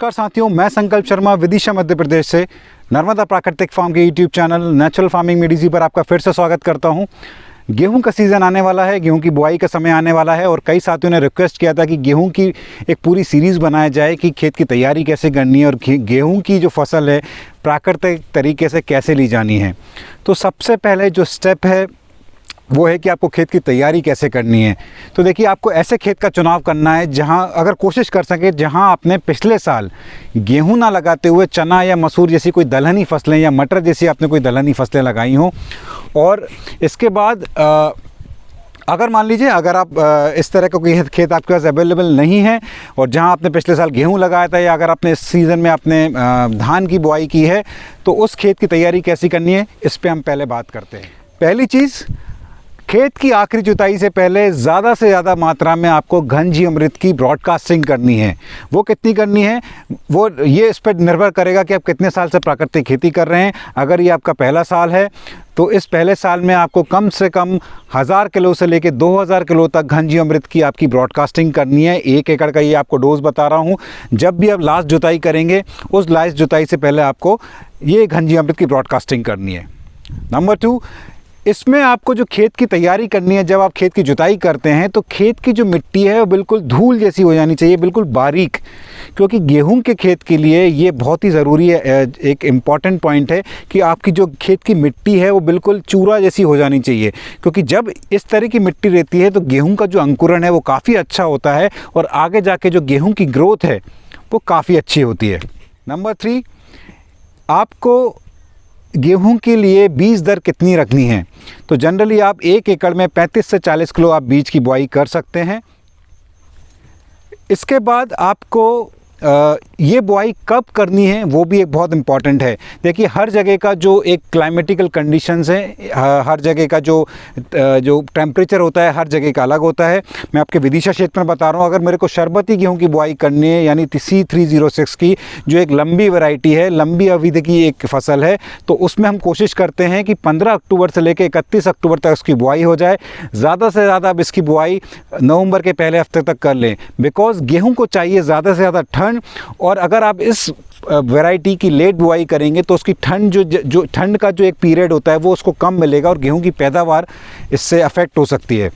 नमस्कार साथियों, मैं संकल्प शर्मा विदिशा मध्य प्रदेश से नर्मदा प्राकृतिक फार्म के यूट्यूब चैनल नेचुरल फार्मिंग में डीजी पर आपका फिर से स्वागत करता हूं। गेहूं का सीज़न आने वाला है, गेहूं की बुआई का समय आने वाला है और कई साथियों ने रिक्वेस्ट किया था कि गेहूं की एक पूरी सीरीज़ बनाया जाए कि खेत की तैयारी कैसे करनी है और गेहूं की जो फसल है प्राकृतिक तरीके से कैसे ली जानी है। तो सबसे पहले जो स्टेप है वो है कि आपको खेत की तैयारी कैसे करनी है। तो देखिए, आपको ऐसे खेत का चुनाव करना है जहां अगर कोशिश कर सके जहां आपने पिछले साल गेहूं ना लगाते हुए चना या मसूर जैसी कोई दलहनी फसलें या मटर जैसी आपने कोई दलहनी फसलें लगाई हों। और इसके बाद अगर मान लीजिए अगर आप इस तरह का कोई खेत आपके पास अवेलेबल नहीं है और जहां आपने पिछले साल गेहूं लगाया था या अगर आपने इस सीज़न में आपने धान की बुआई की है तो उस खेत की तैयारी कैसी करनी है, इस पर हम पहले बात करते हैं। पहली चीज़, खेत की आखिरी जुताई से पहले ज़्यादा से ज़्यादा मात्रा में आपको घन जीवामृत की ब्रॉडकास्टिंग करनी है। वो कितनी करनी है, वो ये इस पर निर्भर करेगा कि आप कितने साल से प्राकृतिक खेती कर रहे हैं। अगर ये आपका पहला साल है तो इस पहले साल में आपको कम से कम 1000 किलो से लेकर 2000 किलो तक घन जीवामृत की आपकी ब्रॉडकास्टिंग करनी है। 1 एकड़ का ये आपको डोज बता रहा हूँ। जब भी आप लास्ट जुताई करेंगे उस लास्ट जुताई से पहले आपको ये घन जीवामृत की ब्रॉडकास्टिंग करनी है। नंबर 2, इसमें आपको जो खेत की तैयारी करनी है, जब आप खेत की जुताई करते हैं तो खेत की जो मिट्टी है वो बिल्कुल धूल जैसी हो जानी चाहिए, बिल्कुल बारीक, क्योंकि गेहूं के खेत के लिए ये बहुत ही ज़रूरी है। एक इम्पॉर्टेंट पॉइंट है कि आपकी जो खेत की मिट्टी है वो बिल्कुल चूरा जैसी हो जानी चाहिए, क्योंकि जब इस तरह की मिट्टी रहती है तो गेहूँ का जो अंकुरण है वो काफ़ी अच्छा होता है और आगे जाके जो गेहूँ की ग्रोथ है वो काफ़ी अच्छी होती है। नंबर 3, आपको गेहूं के लिए बीज दर कितनी रखनी है। तो जनरली आप 1 एकड़ में 35 से 40 किलो आप बीज की बुआई कर सकते हैं। इसके बाद आपको ये बुआई कब करनी है वो भी एक बहुत इम्पॉर्टेंट है। देखिए, हर जगह का जो एक क्लाइमेटिकल कंडीशंस है, हर जगह का जो टेम्परेचर होता है हर जगह का अलग होता है। मैं आपके विदिशा क्षेत्र में बता रहा हूँ, अगर मेरे को शरबती गेहूं की बुआई करनी है यानी C306 की, जो एक लंबी वैरायटी है, लंबी अवधि की एक फसल है, तो उसमें हम कोशिश करते हैं कि 15 अक्टूबर से लेकर 31 अक्टूबर तक उसकी बुआई हो जाए। ज़्यादा से ज़्यादा आप इसकी बुआई नवंबर के पहले हफ्ते तक कर लें, बिकॉज गेहूँ को चाहिए ज़्यादा से ज़्यादा ठंड। और अगर आप इस वैरायटी की लेट बुआई करेंगे तो उसकी ठंड जो ठंड का जो एक पीरियड होता है वो उसको कम मिलेगा और गेहूं की पैदावार इससे अफेक्ट हो सकती है।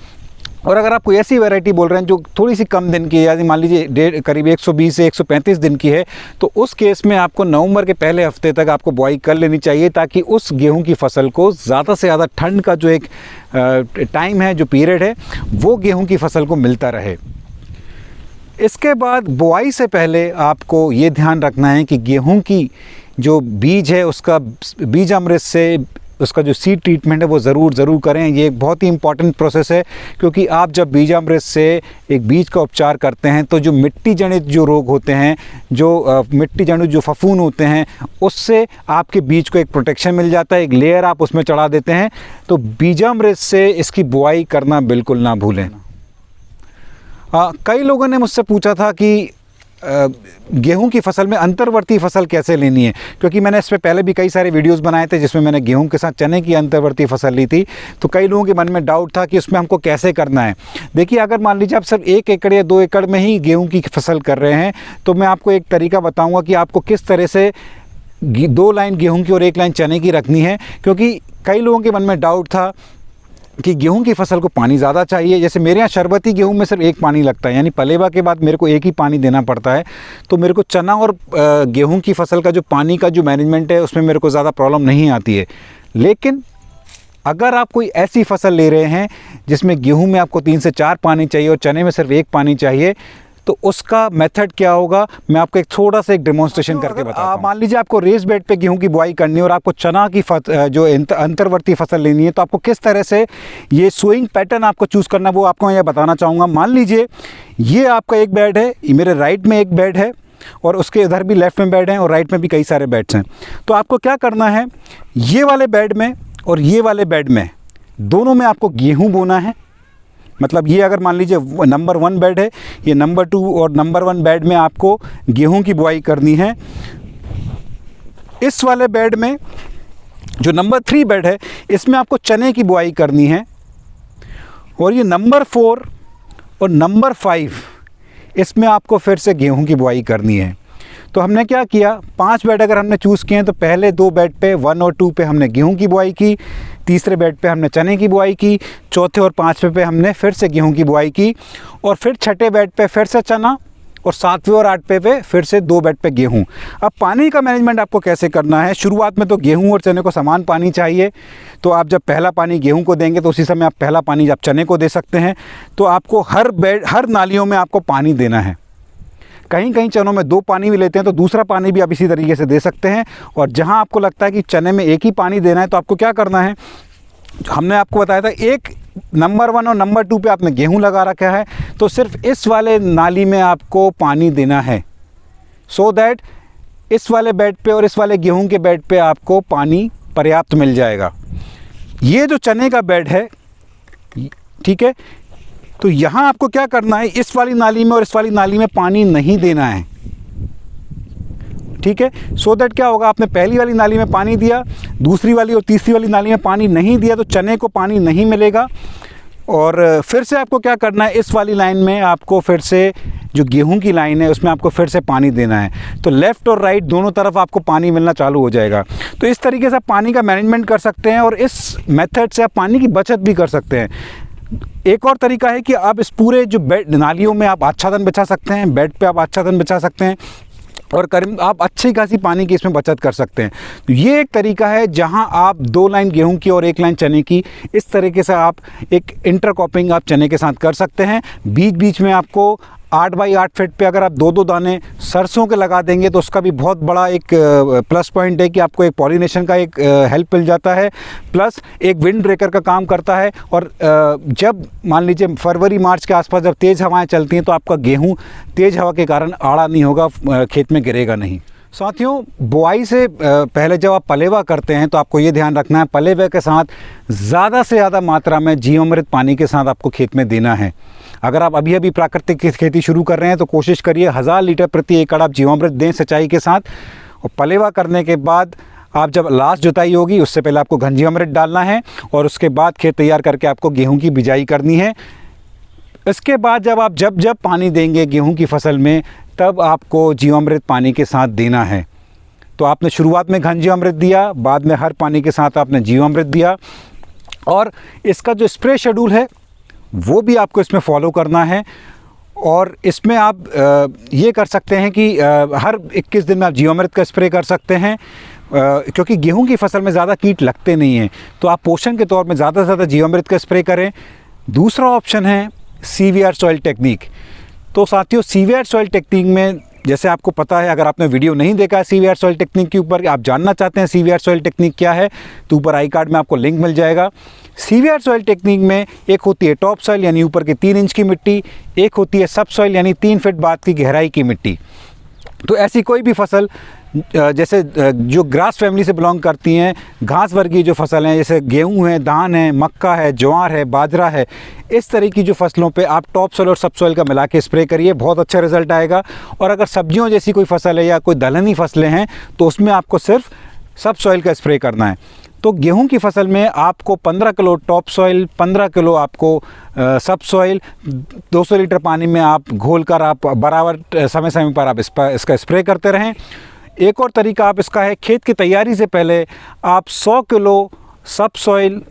और अगर आप कोई ऐसी वैरायटी बोल रहे हैं जो थोड़ी सी कम दिन की है, यानी मान लीजिए करीब 120 से 135 दिन की है, तो उस केस में आपको नवंबर के पहले हफ्ते तक आपको बुआई कर लेनी चाहिए, ताकि उस गेहूं की फसल को ज़्यादा से ज़्यादा ठंड का जो एक टाइम है, जो पीरियड है, वो गेहूँ की फसल को मिलता रहे। इसके बाद बुआई से पहले आपको ये ध्यान रखना है कि गेहूं की जो बीज है उसका बीजामृत से उसका जो सीड ट्रीटमेंट है वो ज़रूर करें। ये एक बहुत ही इंपॉर्टेंट प्रोसेस है, क्योंकि आप जब बीजामृत से एक बीज का उपचार करते हैं तो जो मिट्टी जनित जो रोग होते हैं, जो मिट्टी जनित जो फफूंद होते हैं, उससे आपके बीज को एक प्रोटेक्शन मिल जाता है, एक लेयर आप उसमें चढ़ा देते हैं। तो बीजामृत से इसकी बुआई करना बिल्कुल ना भूलें। कई लोगों ने मुझसे पूछा था कि गेहूं की फसल में अंतर्वर्ती फसल कैसे लेनी है, क्योंकि मैंने इस पर पहले भी कई सारे वीडियोस बनाए थे जिसमें मैंने गेहूं के साथ चने की अंतर्वर्ती फसल ली थी। तो कई लोगों के मन में डाउट था कि उसमें हमको कैसे करना है। देखिए, अगर मान लीजिए आप सिर्फ 1 एकड़ या 2 एकड़ में ही गेहूँ की फसल कर रहे हैं तो मैं आपको एक तरीका बताऊँगा कि आपको किस तरह से 2 लाइन गेहूँ की और 1 लाइन चने की रखनी है। क्योंकि कई लोगों के मन में डाउट था कि गेहूं की फसल को पानी ज़्यादा चाहिए। जैसे मेरे यहाँ शरबती गेहूं में सिर्फ 1 पानी लगता है, यानी पलेवा के बाद मेरे को 1 ही पानी देना पड़ता है। तो मेरे को चना और गेहूं की फसल का जो पानी का जो मैनेजमेंट है उसमें मेरे को ज़्यादा प्रॉब्लम नहीं आती है। लेकिन अगर आप कोई ऐसी फसल ले रहे हैं जिसमें गेहूँ में आपको 3 से 4 पानी चाहिए और चने में सिर्फ 1 पानी चाहिए, तो उसका मेथड क्या होगा मैं आपको एक थोड़ा सा एक डेमोन्स्ट्रेशन करके बताता हूँ। मान लीजिए आपको रेस बेड पे गेहूं की बुआई करनी है और आपको चना की जो अंतर्वर्ती फसल लेनी है, तो आपको किस तरह से ये सोइंग पैटर्न आपको चूज़ करना वो आपको मैं ये बताना चाहूँगा। मान लीजिए ये आपका एक बेड है, ये मेरे राइट में एक बेड है और उसके इधर भी लेफ्ट में बेड है और राइट में भी कई सारे बेड्स हैं। तो आपको क्या करना है, ये वाले बेड में और ये वाले बेड में दोनों में आपको गेहूँ बोना है। मतलब ये अगर मान लीजिए नंबर 1 बेड है, ये नंबर 2 और नंबर 1 बेड में आपको गेहूं की बुआई करनी है। इस वाले बेड में जो नंबर 3 बेड है इसमें आपको चने की बुआई करनी है। और ये नंबर 4 और नंबर 5 इसमें आपको फिर से गेहूं की बुआई करनी है। तो हमने क्या किया, 5 बेड अगर हमने चूज़ किए हैं तो पहले 2 बेड पे 1 और 2 पे हमने गेहूं की बुआई की, तीसरे बेड पे हमने चने की बुआई की, चौथे और 5वें पे हमने फिर से गेहूं की बुआई की, और फिर छठे बेड पे फिर से चना, और 7वें और 8वें पे फिर से 2 बेड पे गेहूं। अब पानी का मैनेजमेंट आपको कैसे करना है, शुरुआत में तो गेहूं और चने को समान पानी चाहिए, तो आप जब पहला पानी गेहूं को देंगे तो उसी समय आप पहला पानी आप चने को दे सकते हैं। तो आपको हर नालियों में आपको पानी देना है। कहीं कहीं चनों में 2 पानी भी लेते हैं तो दूसरा पानी भी आप इसी तरीके से दे सकते हैं। और जहां आपको लगता है कि चने में एक ही पानी देना है तो आपको क्या करना है, हमने आपको बताया था एक नंबर 1 और नंबर 2 पे आपने गेहूं लगा रखा है, तो सिर्फ इस वाले नाली में आपको पानी देना है, सो दैट इस वाले बेड पे और इस वाले गेहूं के बेड पे आपको पानी पर्याप्त मिल जाएगा। ये जो चने का बेड है, ठीक है, तो यहाँ आपको क्या करना है, इस वाली नाली में और इस वाली नाली में पानी नहीं देना है, ठीक है। सो दैट क्या होगा, आपने पहली वाली नाली में पानी दिया, दूसरी वाली और तीसरी वाली नाली में पानी नहीं दिया तो चने को पानी नहीं मिलेगा। और फिर से आपको क्या करना है, इस वाली लाइन में आपको फिर से जो गेहूं की लाइन है उसमें आपको फिर से पानी देना है, तो लेफ़्ट और राइट दोनों तरफ आपको पानी मिलना चालू हो जाएगा। तो इस तरीके से आप पानी का मैनेजमेंट कर सकते हैं और इस मेथड से आप पानी की बचत भी कर सकते हैं। एक और तरीका है कि आप इस पूरे जो बेड नालियों में आप आच्छादन बिछा सकते हैं, बेड पे आप आच्छादन बिछा सकते हैं और करीब आप अच्छी खासी पानी की इसमें बचत कर सकते हैं। तो ये एक तरीका है जहां आप 2 लाइन गेहूं की और 1 लाइन चने की, इस तरीके से आप एक इंटरक्रॉपिंग आप चने के साथ कर सकते हैं। बीच बीच में आपको 8 बाई 8 फीट पे अगर आप 2-2 दाने सरसों के लगा देंगे तो उसका भी बहुत बड़ा एक प्लस पॉइंट है कि आपको एक पॉलिनेशन का एक हेल्प मिल जाता है, प्लस एक विंड ब्रेकर का काम करता है। और जब मान लीजिए फरवरी मार्च के आसपास जब तेज़ हवाएं चलती हैं तो आपका गेहूं तेज़ हवा के कारण आड़ा नहीं होगा, खेत में गिरेगा नहीं। साथियों, बुआई से पहले जब आप पलेवा करते हैं तो आपको ये ध्यान रखना है, पलेवे के साथ ज़्यादा से ज़्यादा मात्रा में जीवामृत पानी के साथ आपको खेत में देना है। अगर आप अभी अभी प्राकृतिक खेती शुरू कर रहे हैं तो कोशिश करिए 1000 लीटर प्रति एकड़ आप जीवामृत दें सिंचाई के साथ। और पलेवा करने के बाद आप जब लास्ट जुताई होगी उससे पहले आपको घन जीवामृत डालना है और उसके बाद खेत तैयार करके आपको गेहूँ की बिजाई करनी है। इसके बाद जब जब पानी देंगे गेहूं की फसल में तब आपको जीवामृत पानी के साथ देना है। तो आपने शुरुआत में घन जीवामृत दिया, बाद में हर पानी के साथ आपने जीवामृत दिया, और इसका जो स्प्रे शेड्यूल है वो भी आपको इसमें फॉलो करना है। और इसमें आप ये कर सकते हैं कि हर 21 दिन में आप जीवामृत का स्प्रे कर सकते हैं, क्योंकि गेहूं की फसल में ज़्यादा कीट लगते नहीं हैं, तो आप पोषण के तौर में ज़्यादा से ज़्यादा जीवामृत का स्प्रे करें। दूसरा ऑप्शन है CVR सॉइल टेक्निक। तो साथियों, CVR सॉइल टेक्निक में जैसे आपको पता है, अगर आपने वीडियो नहीं देखा है CVR सॉइल टेक्निक के ऊपर, आप जानना चाहते हैं CVR सॉइल टेक्निक क्या है, तो ऊपर आई कार्ड में आपको लिंक मिल जाएगा। CVR सॉइल टेक्निक में एक होती है टॉप सॉइल यानी ऊपर की 3 इंच की मिट्टी, एक होती है सब सॉइल यानी 3 फीट बाद की गहराई की मिट्टी। तो ऐसी कोई भी फसल जैसे जो ग्रास फैमिली से बिलोंग करती हैं, घास वर्गीय जो फसल हैं, जैसे गेहूं है, धान है, मक्का है, ज्वार है, बाजरा है, इस तरह की जो फसलों पे आप टॉप सॉइल और सब सॉइल का मिला के स्प्रे करिए, बहुत अच्छा रिजल्ट आएगा। और अगर सब्जियों जैसी कोई फसल है या कोई दलहनी फसलें हैं तो उसमें आपको सिर्फ सब सॉइल का स्प्रे करना है। तो गेहूं की फसल में आपको 15 किलो टॉप सॉइल, 15 किलो आपको सब सॉइल, 200 लीटर पानी में आप घोलकर आप बराबर समय समय पर आप इसका स्प्रे करते रहें। एक और तरीका आप इसका है, खेत की तैयारी से पहले आप 100 किलो सब soil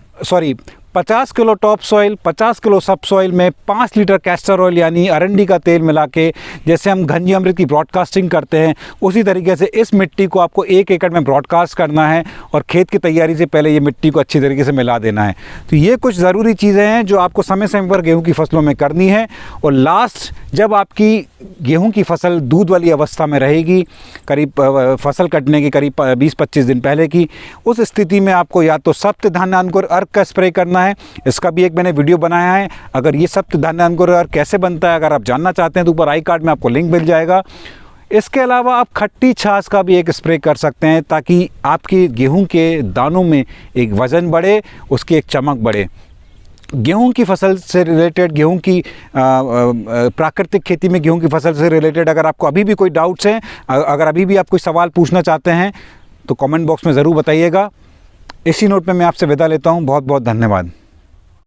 50 kilo top soil, 50 kilo सब सॉइल में 5 लीटर कैस्टर ऑयल यानी अरंडी का तेल मिला के, जैसे हम घन जीवामृत की ब्रॉडकास्टिंग करते हैं उसी तरीके से इस मिट्टी को आपको 1 एकड़ में ब्रॉडकास्ट करना है और खेत की तैयारी से पहले ये मिट्टी को अच्छी तरीके से मिला देना है। तो ये कुछ ज़रूरी चीज़ें हैं जो आपको समय समय पर गेहूँ की फसलों में करनी है। और लास्ट जब आपकी गेहूं की फसल दूध वाली अवस्था में रहेगी, करीब फसल कटने के करीब 20-25 दिन पहले की, उस स्थिति में आपको या तो सप्त धान्य अंकुर अर्क का स्प्रे करना है। इसका भी एक मैंने वीडियो बनाया है, अगर ये सप्त धान्य अंकुर अर्क कैसे बनता है अगर आप जानना चाहते हैं तो ऊपर आई कार्ड में आपको लिंक मिल जाएगा। इसके अलावा आप खट्टी छाछ का भी एक स्प्रे कर सकते हैं ताकि आपकी गेहूं के दानों में एक वज़न बढ़े, उसकी एक चमक बढ़े। गेहूं की फसल से रिलेटेड, गेहूं की प्राकृतिक खेती में गेहूं की फसल से रिलेटेड अगर आपको अभी भी कोई डाउट्स हैं, अगर अभी भी आप कोई सवाल पूछना चाहते हैं तो कमेंट बॉक्स में ज़रूर बताइएगा। इसी नोट पे मैं आपसे विदा लेता हूं। बहुत बहुत धन्यवाद।